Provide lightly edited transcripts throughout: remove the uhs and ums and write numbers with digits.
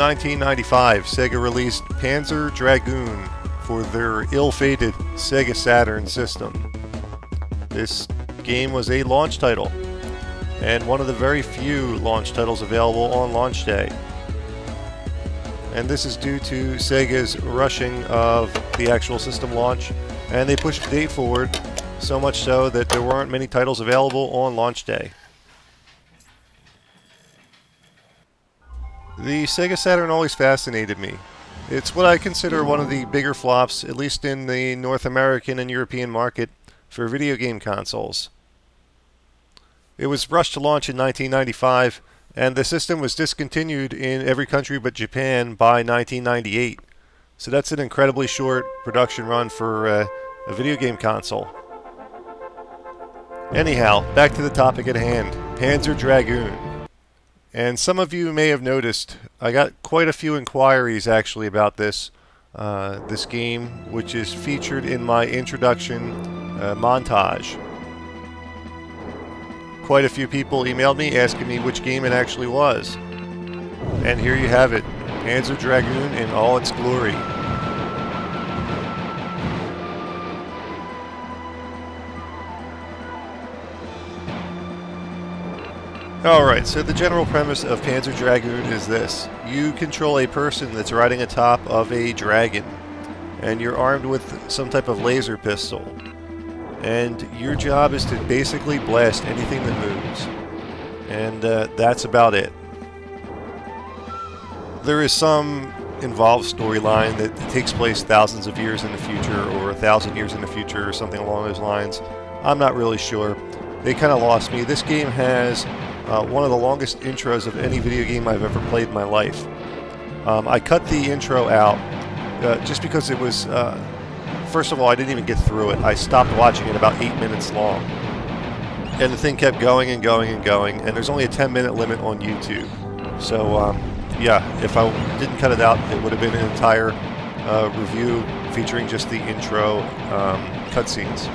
1995, Sega released Panzer Dragoon for their ill-fated Sega Saturn system. This game was a launch title, and one of the very few launch titles available on launch day. And this is due to Sega's rushing of the actual system launch, and they pushed the date forward, so much so that there weren't many titles available on launch day. The Sega Saturn always fascinated me. It's what I consider one of the bigger flops, at least in the North American and European market, for video game consoles. It was rushed to launch in 1995, and the system was discontinued in every country but Japan by 1998. So that's an incredibly short production run for a video game console. Anyhow, back to the topic at hand, Panzer Dragoon. And some of you may have noticed, I got quite a few inquiries actually about this game, which is featured in my introduction montage. Quite a few people emailed me asking me which game it actually was. And here you have it, Panzer Dragoon in all its glory. Alright, so the general premise of Panzer Dragoon is this. You control a person that's riding atop of a dragon, and you're armed with some type of laser pistol. And your job is to basically blast anything that moves. And that's about it. There is some involved storyline that takes place thousands of years in the future, or 1,000 years in the future, or something along those lines. I'm not really sure. They kind of lost me. This game has one of the longest intros of any video game I've ever played in my life. I cut the intro out just because it was, first of all, I didn't even get through it. I stopped watching it about 8 minutes long. And the thing kept going and going and going, and there's only a 10-minute limit on YouTube. So, yeah, if I didn't cut it out, it would have been an entire review featuring just the intro cutscenes.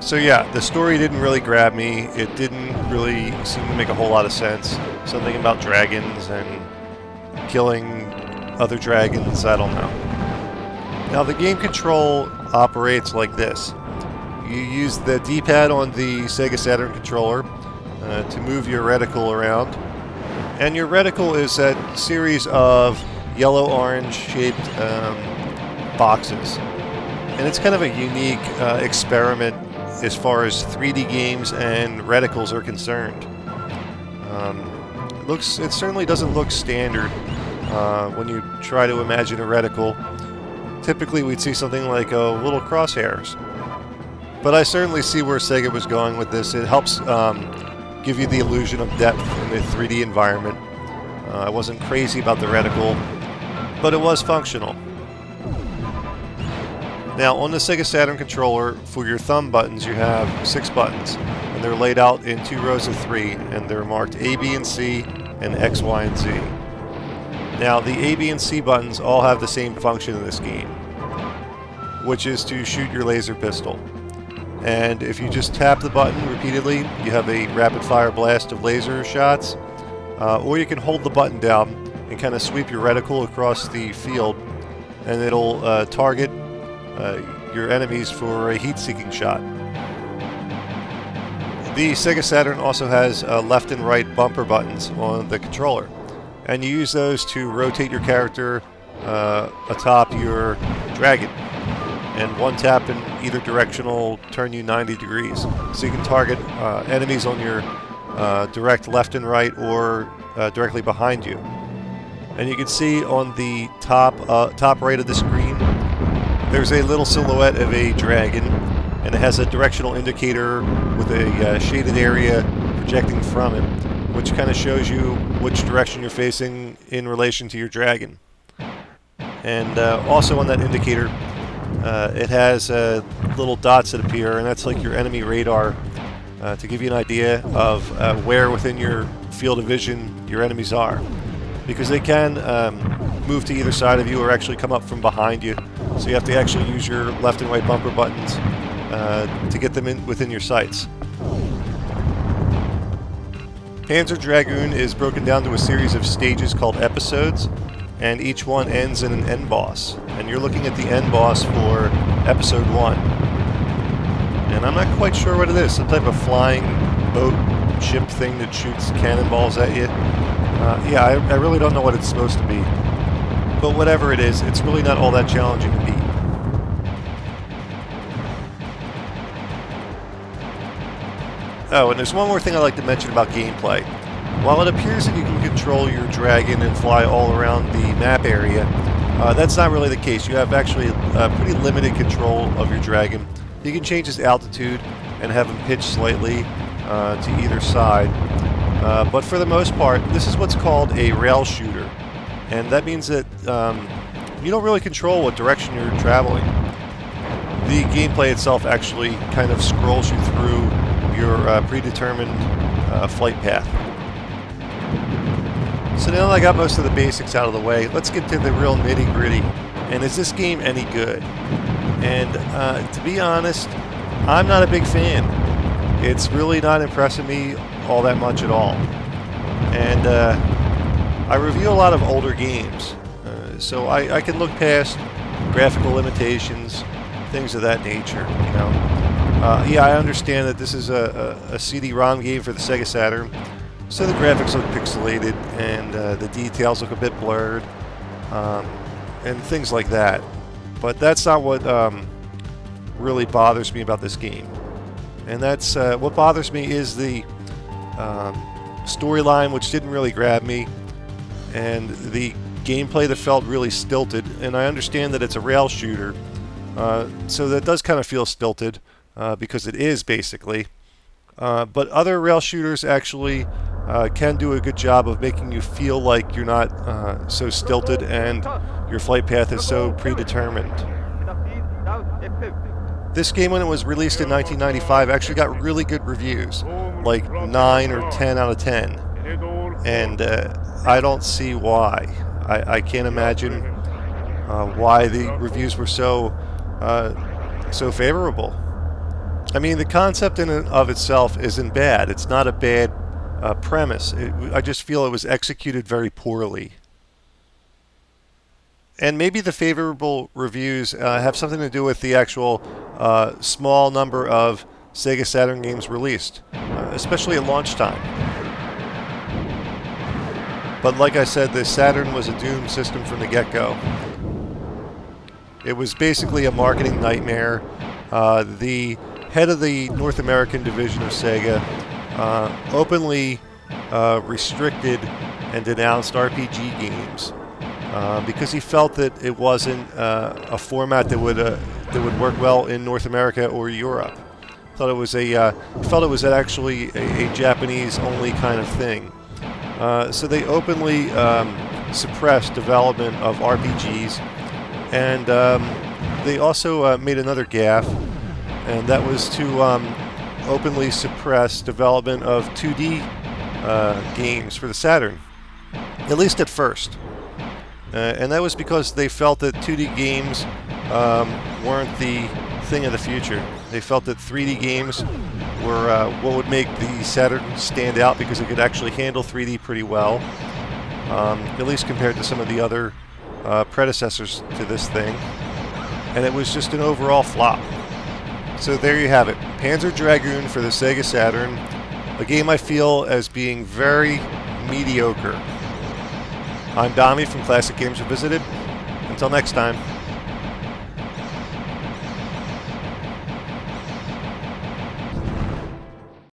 So yeah, the story didn't really grab me. It didn't really seem to make a whole lot of sense. Something about dragons and killing other dragons, I don't know. Now the game control operates like this. You use the D-pad on the Sega Saturn controller to move your reticle around. And your reticle is a series of yellow-orange shaped boxes. And it's kind of a unique experiment as far as 3D games and reticles are concerned. It certainly doesn't look standard when you try to imagine a reticle. Typically we'd see something like little crosshairs. But I certainly see where Sega was going with this. It helps give you the illusion of depth in the 3D environment. I wasn't crazy about the reticle, but it was functional. Now, on the Sega Saturn controller, for your thumb buttons, you have 6 buttons, and they're laid out in 2 rows of 3, and they're marked A, B, and C, and X, Y, and Z. Now, the A, B, and C buttons all have the same function in this game, which is to shoot your laser pistol. And if you just tap the button repeatedly, you have a rapid-fire blast of laser shots, or you can hold the button down and kind of sweep your reticle across the field, and it'll target your enemies for a heat-seeking shot. The Sega Saturn also has left and right bumper buttons on the controller, and you use those to rotate your character atop your dragon. And one tap in either direction will turn you 90 degrees. So you can target enemies on your direct left and right, or directly behind you. And you can see on the top right of the screen, there's a little silhouette of a dragon, and it has a directional indicator with a shaded area projecting from it, which kind of shows you which direction you're facing in relation to your dragon. And also on that indicator, it has little dots that appear, and that's like your enemy radar to give you an idea of where within your field of vision your enemies are. Because they can move to either side of you or actually come up from behind you. So you have to actually use your left and right bumper buttons to get them in within your sights. Panzer Dragoon is broken down to a series of stages called episodes, and each one ends in an end boss. And you're looking at the end boss for episode 1. And I'm not quite sure what it is, some type of flying boat ship thing that shoots cannonballs at you. Yeah, I really don't know what it's supposed to be. But whatever it is, it's really not all that challenging to beat. Oh, and there's one more thing I'd like to mention about gameplay. While it appears that you can control your dragon and fly all around the map area, that's not really the case. You have actually pretty limited control of your dragon. You can change his altitude and have him pitch slightly to either side. But for the most part, this is what's called a rail shooter. And that means that you don't really control what direction you're traveling. The gameplay itself actually kind of scrolls you through your predetermined flight path. So now that I got most of the basics out of the way, let's get to the real nitty-gritty. And is this game any good? And to be honest, I'm not a big fan. It's really not impressing me all that much at all. And I review a lot of older games, so I can look past graphical limitations, things of that nature, you know. Yeah, I understand that this is a CD-ROM game for the Sega Saturn, so the graphics look pixelated and the details look a bit blurred, and things like that. But that's not what really bothers me about this game. And that's what bothers me is the storyline, which didn't really grab me, and the gameplay that felt really stilted. And I understand that it's a rail shooter, so that does kind of feel stilted. Because it is, basically. But other rail shooters actually can do a good job of making you feel like you're not so stilted and your flight path is so predetermined. This game, when it was released in 1995, actually got really good reviews, like 9 or 10 out of 10. And I don't see why. I can't imagine why the reviews were so favorable. I mean, the concept in and of itself isn't bad. It's not a bad premise. I just feel it was executed very poorly. And maybe the favorable reviews have something to do with the actual small number of Sega Saturn games released, especially at launch time. But like I said, the Saturn was a doomed system from the get-go. It was basically a marketing nightmare. The head of the North American division of Sega openly restricted and denounced RPG games because he felt that it wasn't a format that would work well in North America or Europe. Thought it was felt it was actually a Japanese-only kind of thing. So they openly suppressed development of RPGs, and they also made another gaffe. And that was to openly suppress development of 2D games for the Saturn, at least at first. And that was because they felt that 2D games weren't the thing of the future. They felt that 3D games were what would make the Saturn stand out because it could actually handle 3D pretty well, at least compared to some of the other predecessors to this thing. And it was just an overall flop. So there you have it, Panzer Dragoon for the Sega Saturn, a game I feel as being very mediocre. I'm Dommy from Classic Games Revisited. Until next time.